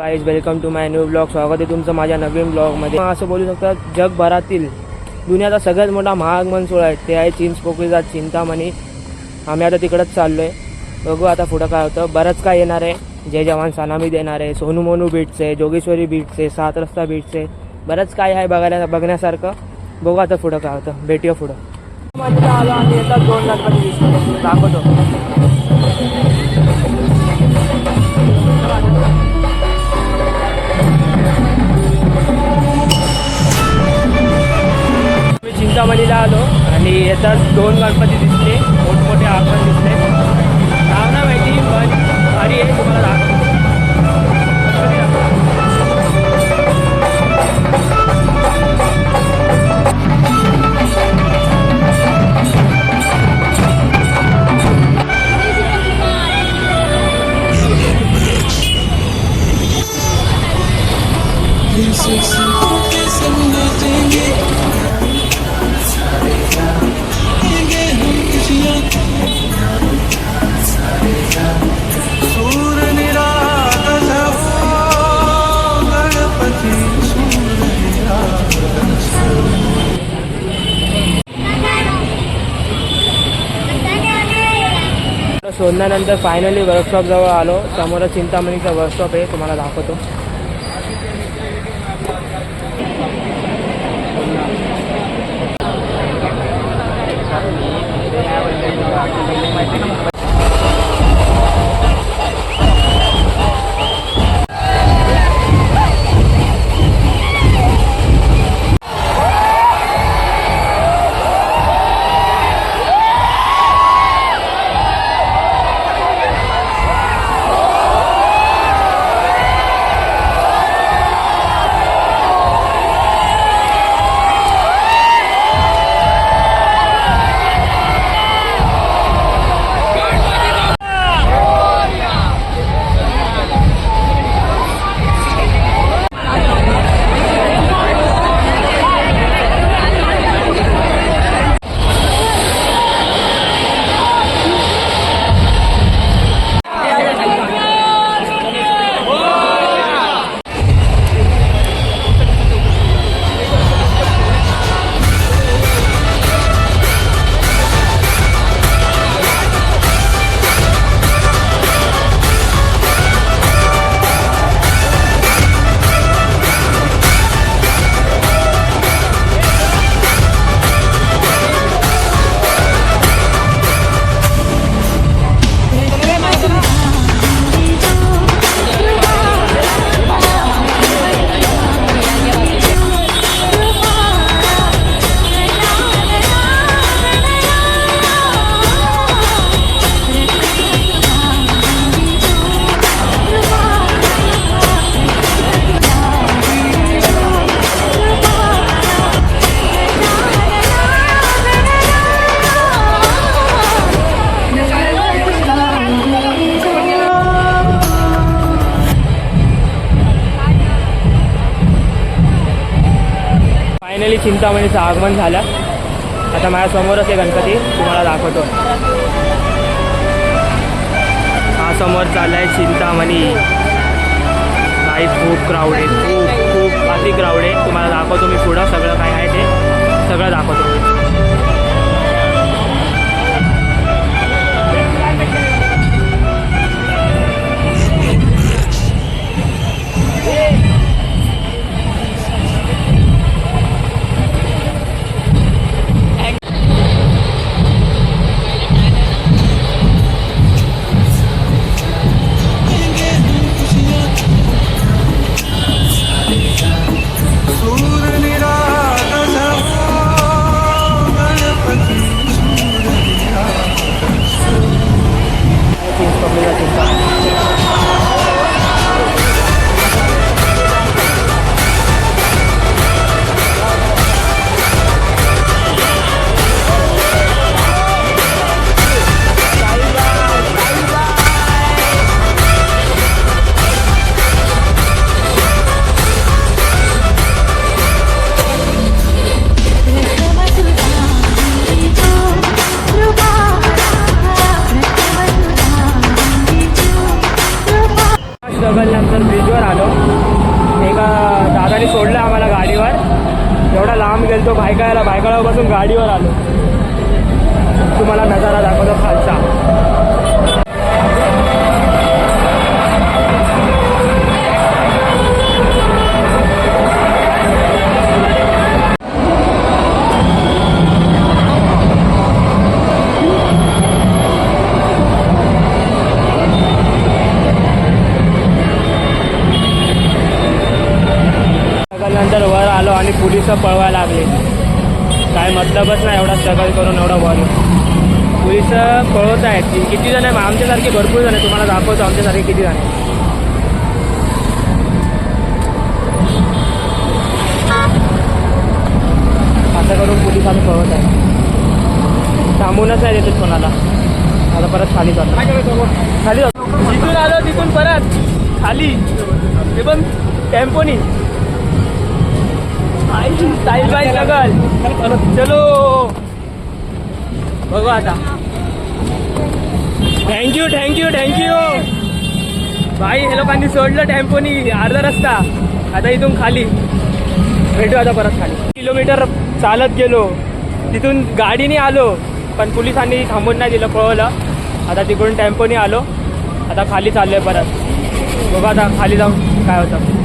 Guys welcome to my new blog. स्वागत आहे तुमचं माझ्या नवीन ब्लॉगमध्ये. असं बोलू शकता जगभरातील दुनियाचा सगळ्यात मोठा महाग मन सोहळा आहे ते आहे चिंचपोकळीचा चिंतामणी. आम्ही आता तिकडंच चाललो आहे. बघू आता पुढं काय होतं. बरंच काय येणार आहे. जय जवान सलामी देणार आहे. सोनू मोनू बीट्स जोगेश्वरी बीट्स सात रस्ता बीट्स बरंच काय आहे बघण्यासारखं. बघू आता पुढं काय होतं. भेटूया पुढं. आलो आणि येतात 2 गणपती दाखवतो. चिंतामणीला आलो आणि येतात 2 गणपती दिसले. मोठमोठे आगमन दिसले. नाव ना माहिती पण भारी आहे. तुम्हाला दाखवतो. शोधल्यानंतर फायनली वर्कशॉप जवळ आलो. समोरच चिंतामणीचा वर्कशॉप आहे. तुम्हाला दाखवतो. फायनली चिंतामणीचं आगमन झालं. आता माझ्यासमोरच आहे गणपती. तुम्हाला दाखवतो. हा समोर चालला आहे चिंतामणी. काही खूप क्राऊड आहे. खूप अति क्राऊड आहे. तुम्हाला दाखवतो मी पुढं सगळं काय आहे ते सगळं दाखवतो. लोकांनी सोडलं आम्हाला गाडीवर. एवढा लांब गेलतो भायखळ्यापासून गाडीवर आलो. तुम्हाला नजारा दाखवतो खालचा. नंतर वर आलो आणि पोलिस पळवायला लागले. काय मतलबच नाही एवढा स्ट्रगल करून एवढा वर. पोलिस पळवत आहेत. किती जण आहे आमच्यासारखे भरपूर जण आहे. तुम्हाला दाखवतो आमच्यासारखे किती जण आहे. असं करून पोलिस आम्ही पळवत आहे. थांबूनच नाही देतात कोणाला. आता परत खाली जातो. खाली जातो. जिथून आलो तिथून परत खाली. ते पण टेम्पोनी. Style bye struggle. चलो बघू आता. थँक्यू भाई. हे लोकांनी सोडलं टेम्पोनी अर्धा रस्ता. आता इथून खाली भेटू. आता परत खाली किलोमीटर चालत गेलो. तिथून गाडीने आलो पण पोलिसांनी थांबून नाही दिलं, पळवलं. आता तिकडून टेम्पोनी आलो. आता खाली चाललोय परत. बघू आता खाली जाऊन काय होतं.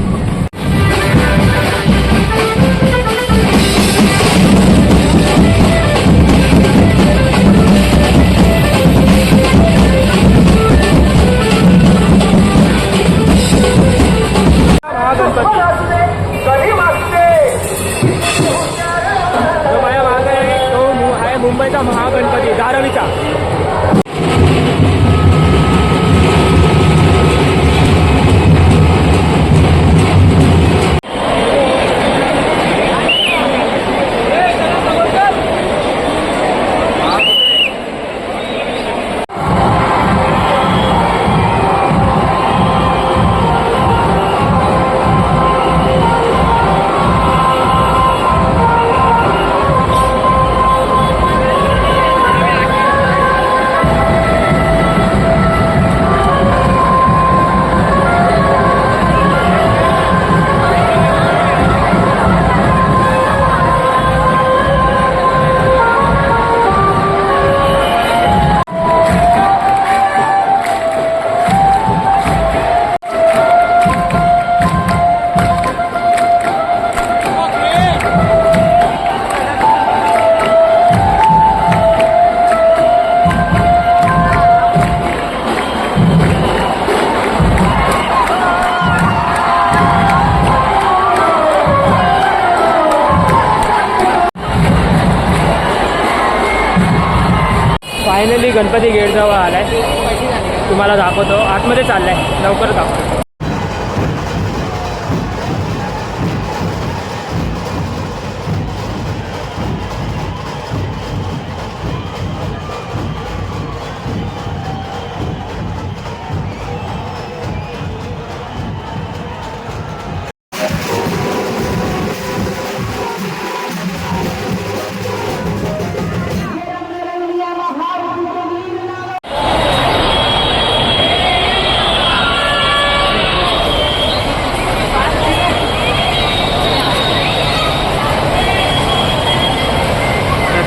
मुंबईचा महागणपती धारावीचा. फायनली गणपती गेटजवळ आलाय. तुम्हाला दाखवतो. आतमध्ये चाललाय. लवकर दाखवतो.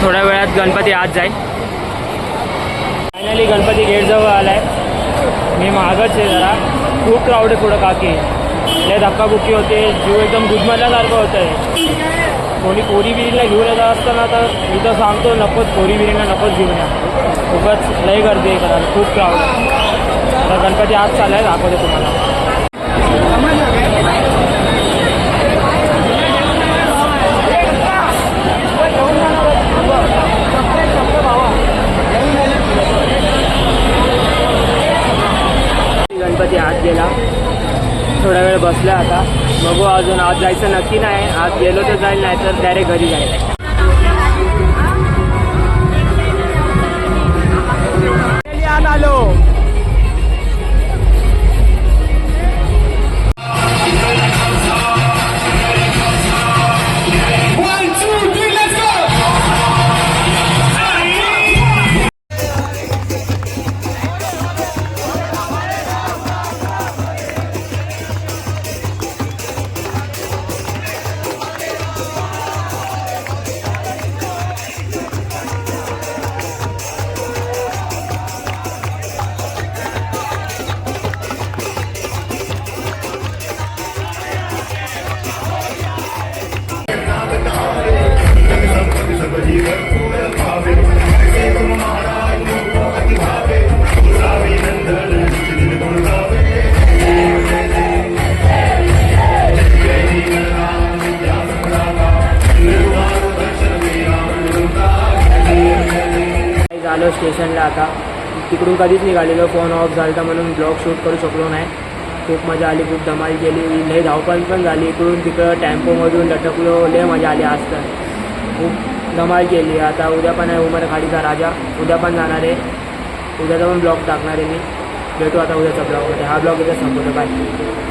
थोड्या वेळात गणपती आत जाईल. फायनली गणपती गेटजवळ आलाय. मी मागच आहे जरा. खूप क्राऊड आहे पुढं. काकी लय धक्काबुक्की होते. जीव एकदम गुदमरल्यासारखं होतं आहे. कोणी पोरी बिरीला घेऊन येत असताना तर इथं सांगतो नकोच, पोरी बिरीला नकोच घेऊन या. खूपच लय गर्दी आहे करायला. खूप क्राऊड. आता गणपती आत चाललाय. दाखवतो तुम्हाला. गणपती आत गेला. थोडा वेळ बसला. आता बघू. अजून आत जायचं नक्की नाही. आत गेलो तर जाईल, नाही तर डायरेक्ट घरी जाईल. आत आलो. आलो स्टेशनला आता. तिकडून कधीच निघालेलो, फोन ऑफ झाला होता म्हणून ब्लॉग शूट करू शकलो नाही. खूप मजा आली, खूप धमाल केली, लय धावपळ पण झाली. इकडून तिकडं टेम्पोमधून लटकलो, लय मजा आली. आज तर खूप धमाल केली. आता उद्या पण आहे उमरखाडीचा राजा, उद्या पण जाणार आहे. उद्याचा पण ब्लॉग टाकणार आहे मी. भेटू आता उद्याच्या ब्लॉगमध्ये. हा ब्लॉग इथे संपवतो. बाय.